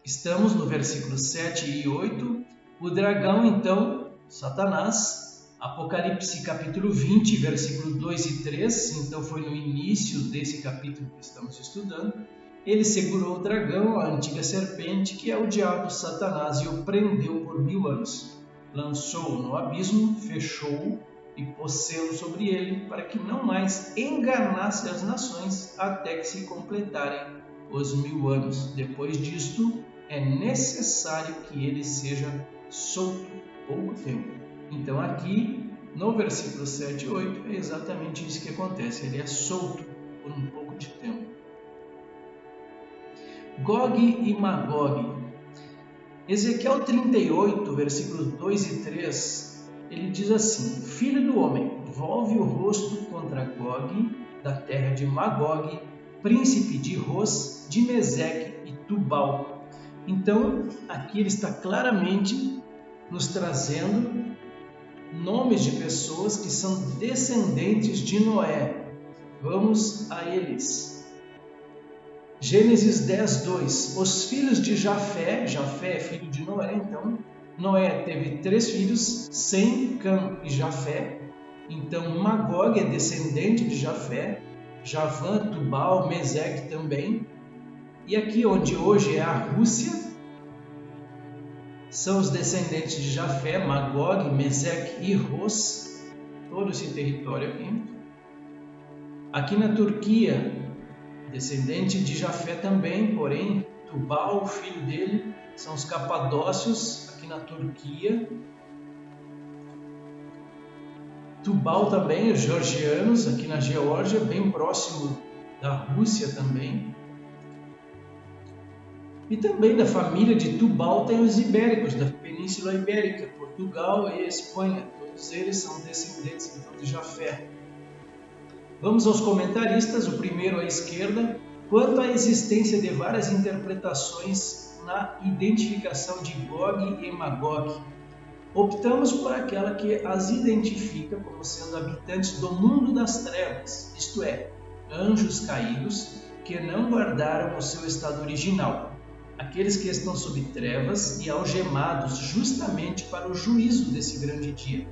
Estamos no versículos 7 e 8. O dragão, então, Satanás, Apocalipse capítulo 20, versículo 2 e 3, então foi no início desse capítulo que estamos estudando. Ele segurou o dragão, a antiga serpente, que é o diabo Satanás, e o prendeu por 1000 anos. Lançou-o no abismo, fechou-o e pôs selo sobre ele, para que não mais enganasse as nações até que se completarem os 1000 anos. Depois disto, é necessário que ele seja solto pouco tempo. Então aqui, no versículo 7 e 8, é exatamente isso que acontece. Ele é solto por um pouco de tempo. Gog e Magog. Ezequiel 38, versículos 2 e 3, ele diz assim: Filho do homem, volve o rosto contra Gog, da terra de Magog, príncipe de Ros, de Meseque e Tubal. Então, aqui ele está claramente nos trazendo nomes de pessoas que são descendentes de Noé. Vamos a eles. Gênesis 10, 2. Os filhos de Jafé, Jafé é filho de Noé, então Noé teve 3 filhos, Sem, Cam e Jafé. Então Magog é descendente de Jafé, Javã, Tubal, Meseque também. E aqui onde hoje é a Rússia, são os descendentes de Jafé, Magog, Meseque e Ros, todo esse território aqui. Aqui na Turquia, descendente de Jafé também, porém Tubal, filho dele, são os capadócios aqui na Turquia. Tubal também, os georgianos aqui na Geórgia, bem próximo da Rússia também. E também da família de Tubal tem os ibéricos, da Península Ibérica, Portugal e Espanha. Todos eles são descendentes então de Jafé. Vamos aos comentaristas, o primeiro à esquerda. Quanto à existência de várias interpretações na identificação de Gog e Magog, optamos por aquela que as identifica como sendo habitantes do mundo das trevas, isto é, anjos caídos que não guardaram o seu estado original, aqueles que estão sob trevas e algemados justamente para o juízo desse grande dia.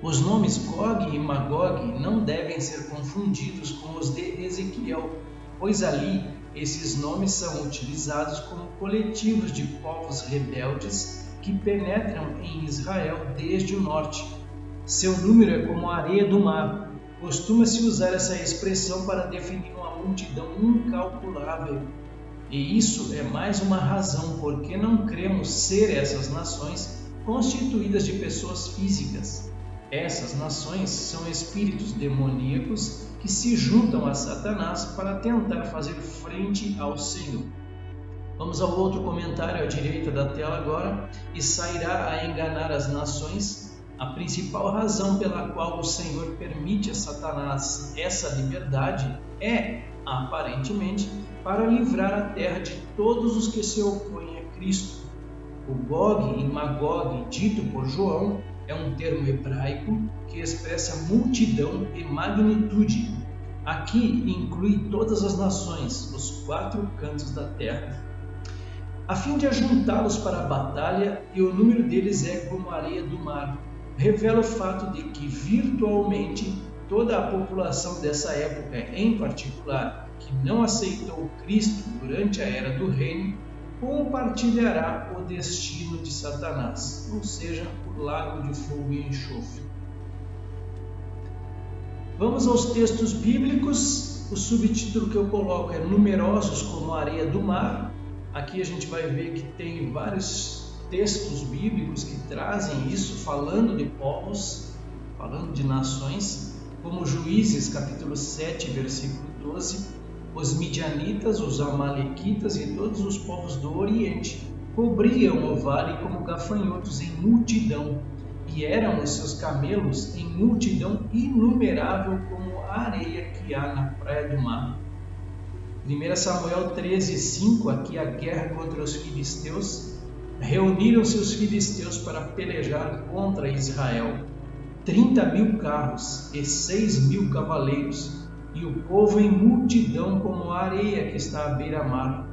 Os nomes Gog e Magog não devem ser confundidos com os de Ezequiel, pois ali esses nomes são utilizados como coletivos de povos rebeldes que penetram em Israel desde o norte. Seu número é como a areia do mar. Costuma-se usar essa expressão para definir uma multidão incalculável. E isso é mais uma razão por que não cremos ser essas nações constituídas de pessoas físicas. Essas nações são espíritos demoníacos que se juntam a Satanás para tentar fazer frente ao Senhor. Vamos ao outro comentário à direita da tela agora. E sairá a enganar as nações. A principal razão pela qual o Senhor permite a Satanás essa liberdade é, aparentemente, para livrar a terra de todos os que se opõem a Cristo. O Gog e Magog, dito por João, é um termo hebraico que expressa multidão e magnitude. Aqui inclui todas as nações, os 4 cantos da terra, a fim de ajuntá-los para a batalha, e o número deles é como a areia do mar. Revela o fato de que, virtualmente, toda a população dessa época, em particular, que não aceitou Cristo durante a Era do Reino, compartilhará o destino de Satanás, ou seja, o lago de fogo e enxofre. Vamos aos textos bíblicos. O subtítulo que eu coloco é Numerosos como a areia do mar. Aqui a gente vai ver que tem vários textos bíblicos que trazem isso, falando de povos, falando de nações, como Juízes capítulo 7, versículo 12. Os midianitas, os amalequitas e todos os povos do Oriente cobriam o vale como gafanhotos em multidão, e eram os seus camelos em multidão inumerável como a areia que há na praia do mar. 1 Samuel 13, 5, aqui a guerra contra os filisteus. Reuniram-se os filisteus para pelejar contra Israel. 30.000 carros e 6.000 cavaleiros, e o povo em multidão como a areia que está à beira-mar.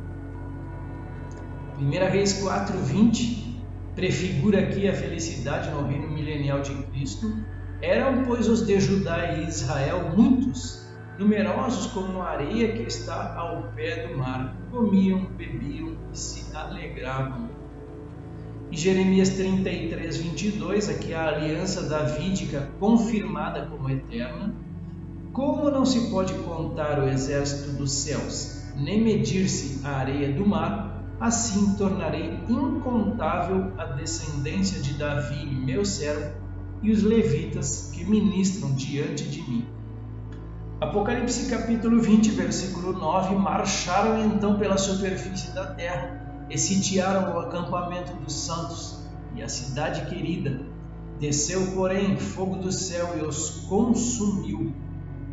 1 Reis 4:20 prefigura aqui a felicidade no reino milenial de Cristo. Eram, pois, os de Judá e Israel muitos, numerosos como a areia que está ao pé do mar. Comiam, bebiam e se alegravam. E Jeremias 33:22, aqui a aliança davídica confirmada como eterna. Como não se pode contar o exército dos céus, nem medir-se a areia do mar, assim tornarei incontável a descendência de Davi, meu servo, e os levitas que ministram diante de mim. Apocalipse capítulo 20, versículo 9. Marcharam então pela superfície da terra e sitiaram o acampamento dos santos e a cidade querida. Desceu, porém, fogo do céu e os consumiu.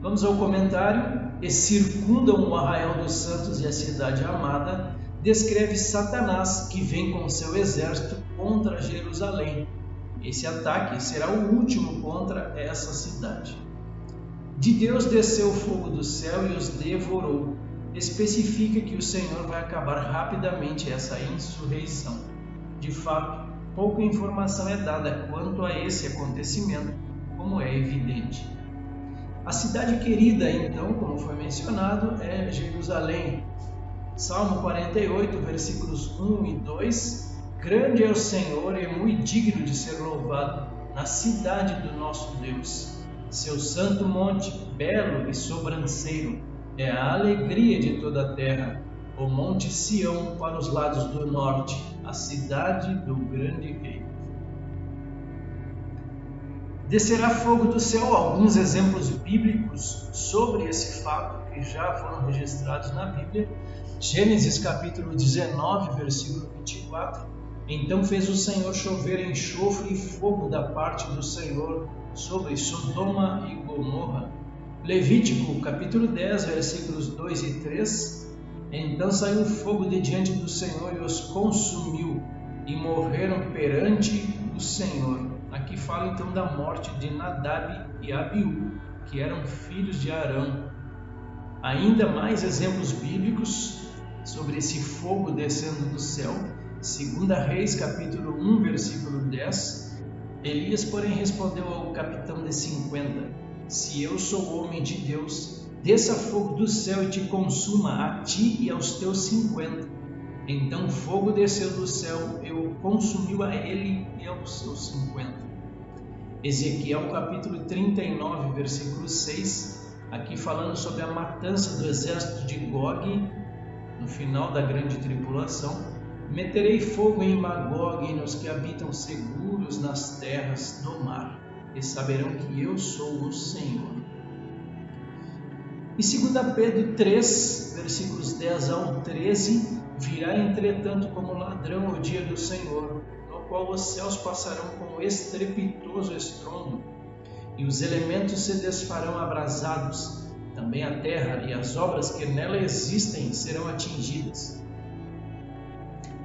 Vamos ao comentário. E circundam o arraial dos santos e a cidade amada. Descreve Satanás, que vem com seu exército contra Jerusalém. Esse ataque será o último contra essa cidade. De Deus desceu o fogo do céu e os devorou. Especifica que o Senhor vai acabar rapidamente essa insurreição. De fato, pouca informação é dada quanto a esse acontecimento, como é evidente. A cidade querida, então, como foi mencionado, é Jerusalém. Salmo 48, versículos 1 e 2. Grande é o Senhor e muito digno de ser louvado na cidade do nosso Deus. Seu santo monte, belo e sobranceiro, é a alegria de toda a terra. O monte Sião para os lados do norte, a cidade do grande rei. Descerá fogo do céu. Alguns exemplos bíblicos sobre esse fato que já foram registrados na Bíblia. Gênesis capítulo 19, versículo 24. Então fez o Senhor chover enxofre e fogo da parte do Senhor sobre Sodoma e Gomorra. Levítico capítulo 10, versículos 2 e 3. Então saiu fogo de diante do Senhor e os consumiu, e morreram perante o Senhor. Aqui fala então da morte de Nadab e Abiú, que eram filhos de Arão. Ainda mais exemplos bíblicos sobre esse fogo descendo do céu. 2 Reis capítulo 1, versículo 10. Elias, porém, respondeu ao capitão de 50: Se eu sou homem de Deus, desça fogo do céu e te consuma, a ti e aos teus 50. Então fogo desceu do céu e o consumiu a ele e aos seus 50. Ezequiel capítulo 39, versículo 6, aqui falando sobre a matança do exército de Gog, no final da grande tribulação. Meterei fogo em Magog e nos que habitam seguros nas terras do mar, e saberão que eu sou o Senhor. E 2 Pedro 3, versículos 10 ao 13, virá entretanto como ladrão o dia do Senhor, no qual os céus passarão com estrepitoso estrondo, e os elementos se desfarão abrasados, também a terra e as obras que nela existem serão atingidas.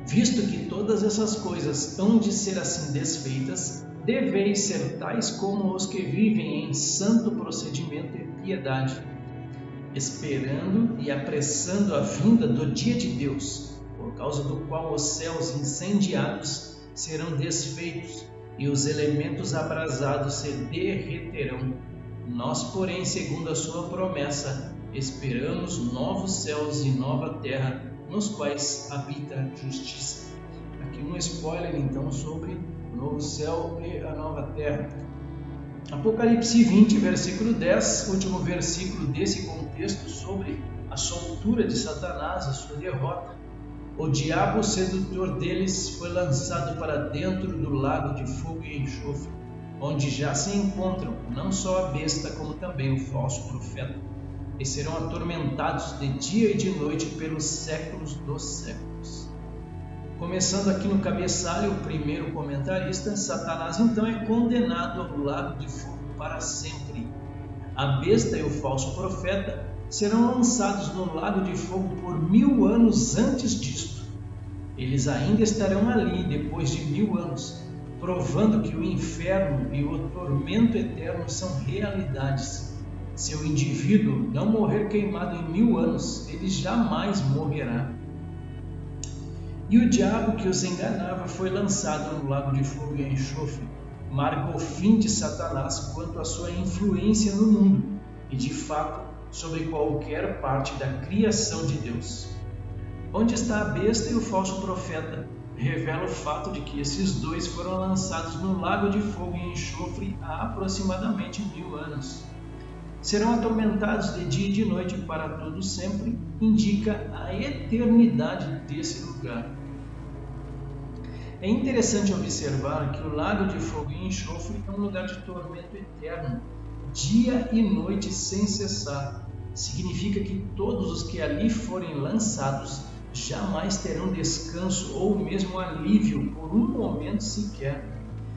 Visto que todas essas coisas hão de ser assim desfeitas, deveis ser tais como os que vivem em santo procedimento e piedade, esperando e apressando a vinda do dia de Deus, por causa do qual os céus incendiados serão desfeitos e os elementos abrasados se derreterão. Nós, porém, segundo a sua promessa, esperamos novos céus e nova terra, nos quais habita a justiça. Aqui um spoiler então sobre o novo céu e a nova terra. Apocalipse 20, versículo 10, último versículo desse contexto sobre a soltura de Satanás, a sua derrota. O diabo sedutor deles foi lançado para dentro do lago de fogo e enxofre, onde já se encontram não só a besta, como também o falso profeta, e serão atormentados de dia e de noite pelos séculos dos séculos. Começando aqui no cabeçalho, o primeiro comentarista, Satanás então é condenado ao lago de fogo para sempre. A besta e o falso profeta serão lançados no lago de fogo por 1000 anos antes disto. Eles ainda estarão ali depois de 1000 anos, provando que o inferno e o tormento eterno são realidades. Se o indivíduo não morrer queimado em 1000 anos, ele jamais morrerá. E o diabo que os enganava foi lançado no lago de fogo e enxofre. Marca o fim de Satanás quanto à sua influência no mundo e, de fato, sobre qualquer parte da criação de Deus. Onde está a besta e o falso profeta? Revela o fato de que esses dois foram lançados no lago de fogo e enxofre há aproximadamente 1000 anos. Serão atormentados de dia e de noite para todo sempre, indica a eternidade desse lugar. É interessante observar que o lago de fogo e enxofre é um lugar de tormento eterno, dia e noite sem cessar. Significa que todos os que ali forem lançados jamais terão descanso ou mesmo alívio por um momento sequer.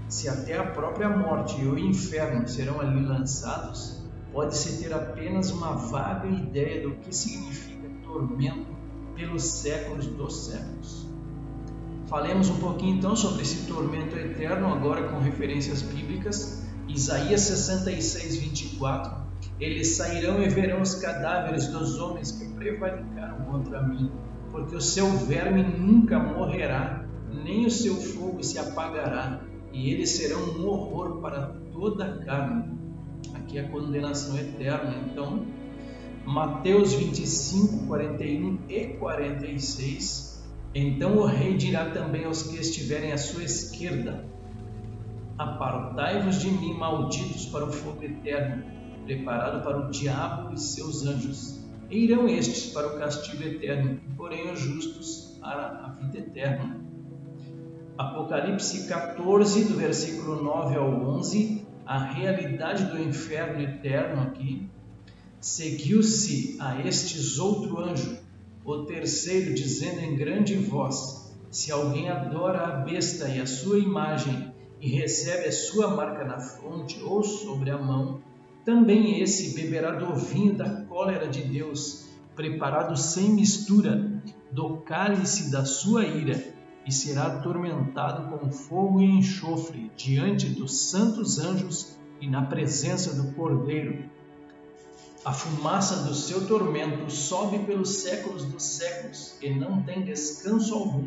Se até a própria morte e o inferno serão ali lançados, pode-se ter apenas uma vaga ideia do que significa tormento pelos séculos dos séculos. Falemos um pouquinho então sobre esse tormento eterno, agora com referências bíblicas. Isaías 66, 24. Eles sairão e verão os cadáveres dos homens que prevaricaram contra mim, porque o seu verme nunca morrerá, nem o seu fogo se apagará, e eles serão um horror para toda a carne. Aqui é a condenação eterna. Então, Mateus 25, 41 e 46. Então o rei dirá também aos que estiverem à sua esquerda: apartai-vos de mim, malditos, para o fogo eterno, preparado para o diabo e seus anjos. E irão estes para o castigo eterno, porém os justos para a vida eterna. Apocalipse 14, do versículo 9 ao 11, a realidade do inferno eterno aqui. Seguiu-se a estes outro anjo, o terceiro, dizendo em grande voz: se alguém adora a besta e a sua imagem, e recebe a sua marca na fronte ou sobre a mão, também esse beberá do vinho da cólera de Deus, preparado sem mistura, do cálice da sua ira, e será atormentado com fogo e enxofre diante dos santos anjos e na presença do Cordeiro. A fumaça do seu tormento sobe pelos séculos dos séculos, e não tem descanso algum,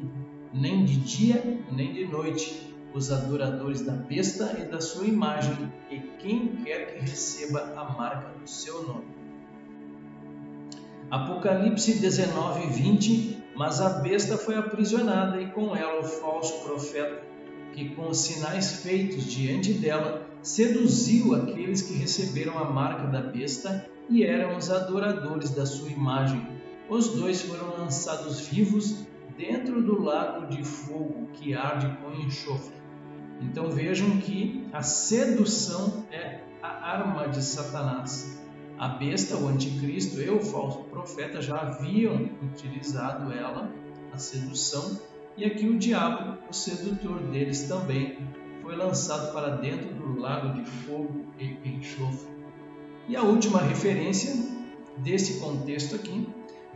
nem de dia nem de noite, os adoradores da besta e da sua imagem, e quem quer que receba a marca do seu nome. Apocalipse 19, 20. Mas a besta foi aprisionada, e com ela o falso profeta, que com os sinais feitos diante dela, seduziu aqueles que receberam a marca da besta e eram os adoradores da sua imagem. Os dois foram lançados vivos dentro do lago de fogo que arde com enxofre. Então vejam que a sedução é a arma de Satanás. A besta, o anticristo e o falso profeta já haviam utilizado ela, a sedução, e aqui o diabo, o sedutor deles também, foi lançado para dentro do lago de fogo e enxofre. E a última referência desse contexto aqui,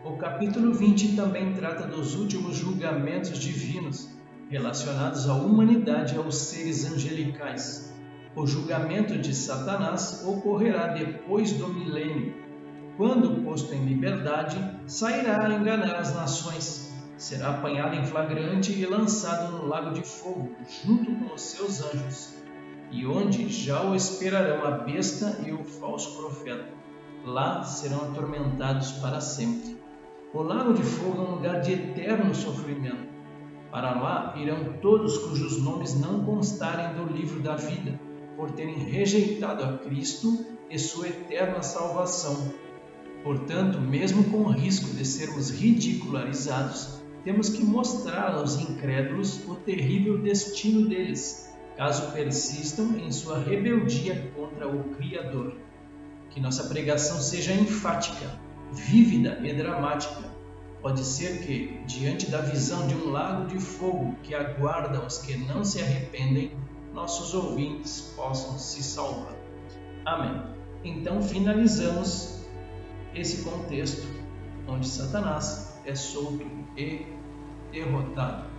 o capítulo 20 também trata dos últimos julgamentos divinos relacionados à humanidade e aos seres angelicais. O julgamento de Satanás ocorrerá depois do milênio. Quando posto em liberdade, sairá a enganar as nações. Será apanhado em flagrante e lançado no lago de fogo, junto com os seus anjos, e onde já o esperarão a besta e o falso profeta. Lá serão atormentados para sempre. O lago de fogo é um lugar de eterno sofrimento. Para lá irão todos cujos nomes não constarem do livro da vida, por terem rejeitado a Cristo e sua eterna salvação. Portanto, mesmo com o risco de sermos ridicularizados, temos que mostrar aos incrédulos o terrível destino deles, caso persistam em sua rebeldia contra o Criador. Que nossa pregação seja enfática, vívida e dramática. Pode ser que, diante da visão de um lago de fogo que aguarda os que não se arrependem, nossos ouvintes possam se salvar. Amém. Então finalizamos esse contexto onde Satanás é solto e derrotado.